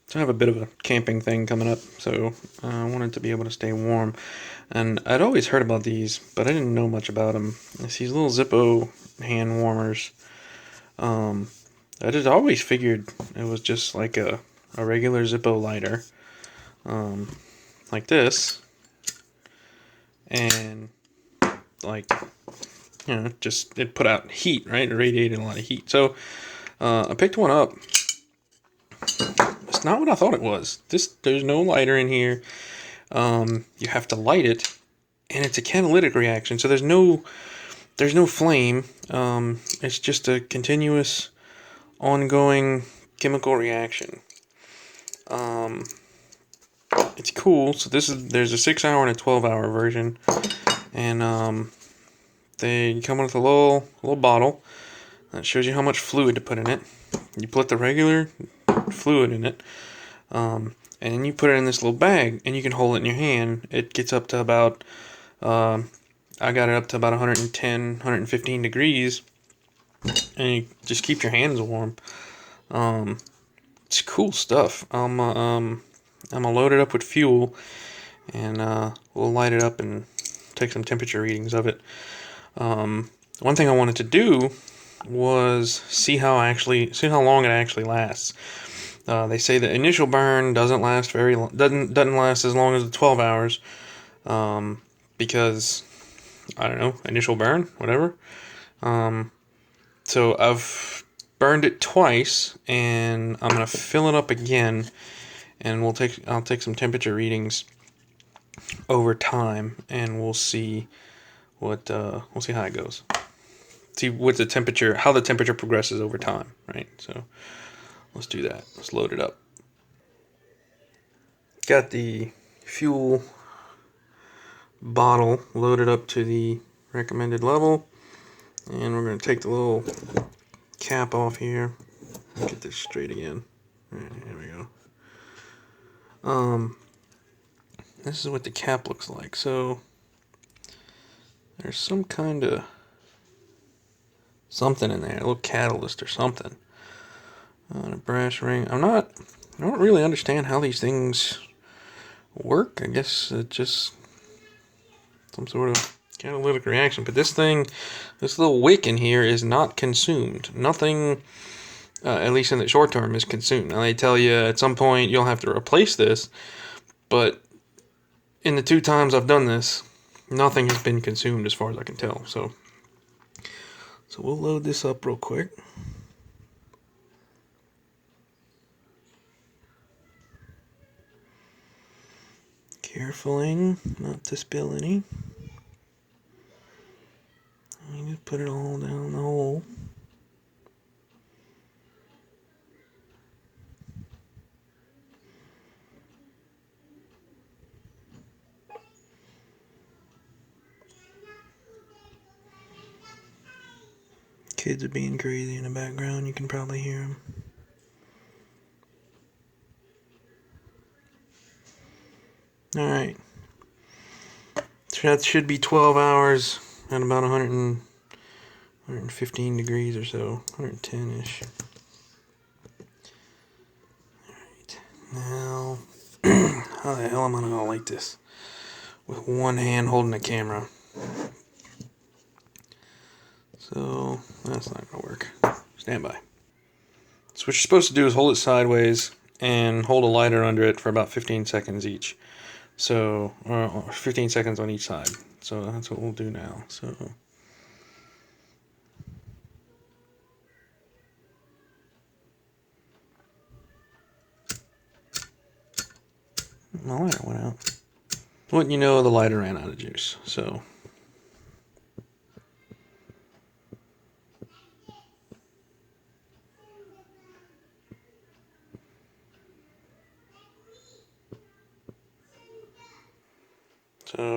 So I have a bit of a camping thing coming up, so I wanted to be able to stay warm. And I'd always heard about these, but I didn't know much about them. It's these little Zippo hand warmers. Um, I just always figured it was just like a regular Zippo lighter, um, like this, and like, just it put out heat, right? It radiated a lot of heat. So I picked one up. It's not what I thought it was. There's no lighter in here. You have to light it, and it's a catalytic reaction. So there's no flame. It's just a continuous, ongoing chemical reaction. Um, it's cool. So there's a 6 hour and a 12 hour version, and they come with a little bottle that shows you how much fluid to put in it. You put the regular fluid in it, and then you put it in this little bag, and you can hold it in your hand. It gets up to about, I got it up to about 110, 115 degrees, and you just keep your hands warm. It's cool stuff. I'm gonna load it up with fuel, and we'll light it up and take some temperature readings of it. One thing I wanted to do was see how long it actually lasts. They say the initial burn doesn't last doesn't last as long as the 12 hours, because I don't know, initial burn, whatever. So I've burned it twice, and I'm gonna fill it up again, and I'll take some temperature readings over time, and we'll see how it goes. See how the temperature progresses over time, right? So let's do that. Let's load it up. Got the fuel bottle loaded up to the recommended level, and we're going to take the little cap off here. Get this straight again. Right, here we go. This is what the cap looks like. So there's some kind of something in there, a little catalyst or something. A brass ring. I don't really understand how these things work. I guess it's just some sort of catalytic reaction. But this little wick in here is not consumed. Nothing, at least in the short term, is consumed. Now they tell you at some point you'll have to replace this, but in the 2 times I've done this, nothing has been consumed as far as I can tell. So we'll load this up real quick. Carefully not to spill any. You just put it all down the hole. Kids are being crazy in the background. You can probably hear them. Alright. So that should be 12 hours at about 115 degrees or so. 110-ish. Alright. Now, how the hell am I going to light this? With one hand holding the camera. So, that's not going to work. Stand by. So what you're supposed to do is hold it sideways and hold a lighter under it for about 15 seconds each. So, 15 seconds on each side. So that's what we'll do now. So, my lighter went out. Wouldn't you know, the lighter ran out of juice. So,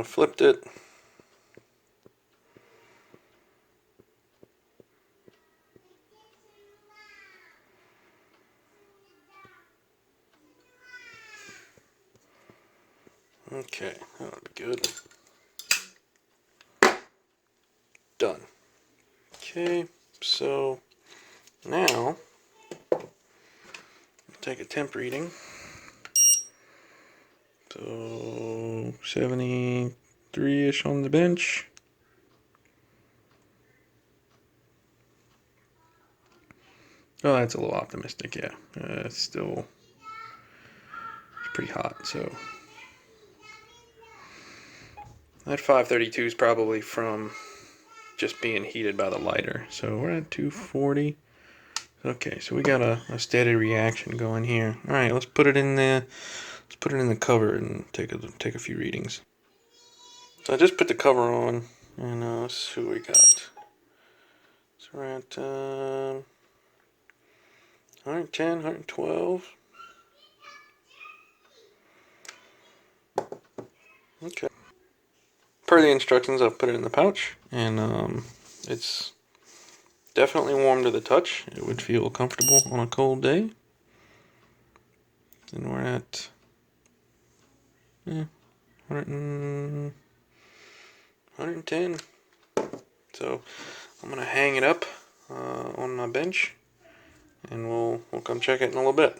flipped it. Okay, that would be good. Done. Okay, so now take a temp reading. So 73-ish on the bench. Oh, that's a little optimistic, yeah. It's still pretty hot, so that 532 is probably from just being heated by the lighter. So we're at 240. Okay, so we got a steady reaction going here. All right, let's put it in the cover and take a few readings. So I just put the cover on, and let's see what we got. So we're at 110, 112. Okay. Per the instructions, I've put it in the pouch, and it's definitely warm to the touch. It would feel comfortable on a cold day. And we're at 110. So I'm gonna hang it up on my bench, and we'll come check it in a little bit.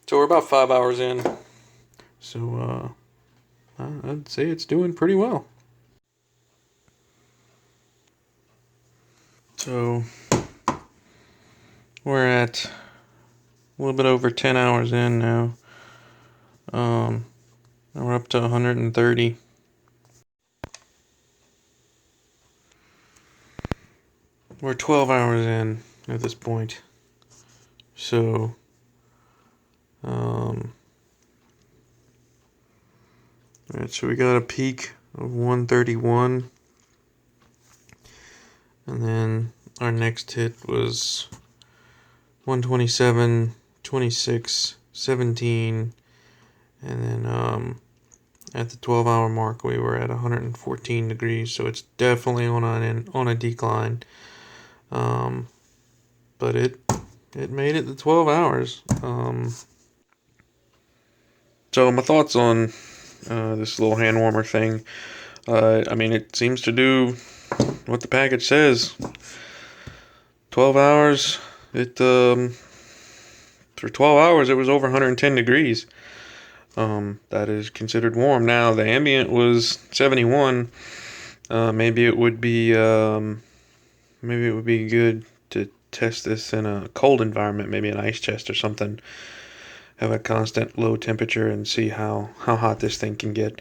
So we're about 5 hours in. So I'd say it's doing pretty well. So we're at a little bit over 10 hours in now. And we're up to 130. We're 12 hours in at this point. So alright, so we got a peak of 131, and then our next hit was 127, 26, 17, and then at the 12-hour mark we were at 114 degrees, so it's definitely on a decline. But it made it to 12 hours. So my thoughts on this little hand warmer thing. I mean, it seems to do what the package says. 12 hours. For 12 hours it was over 110 degrees. That is considered warm. Now the ambient was 71. Maybe it would be good to test this in a cold environment, maybe an ice chest or something. Have a constant low temperature and see how hot this thing can get.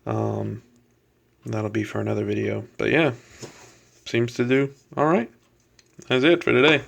That'll be for another video. But yeah, seems to do all right. That's it for today.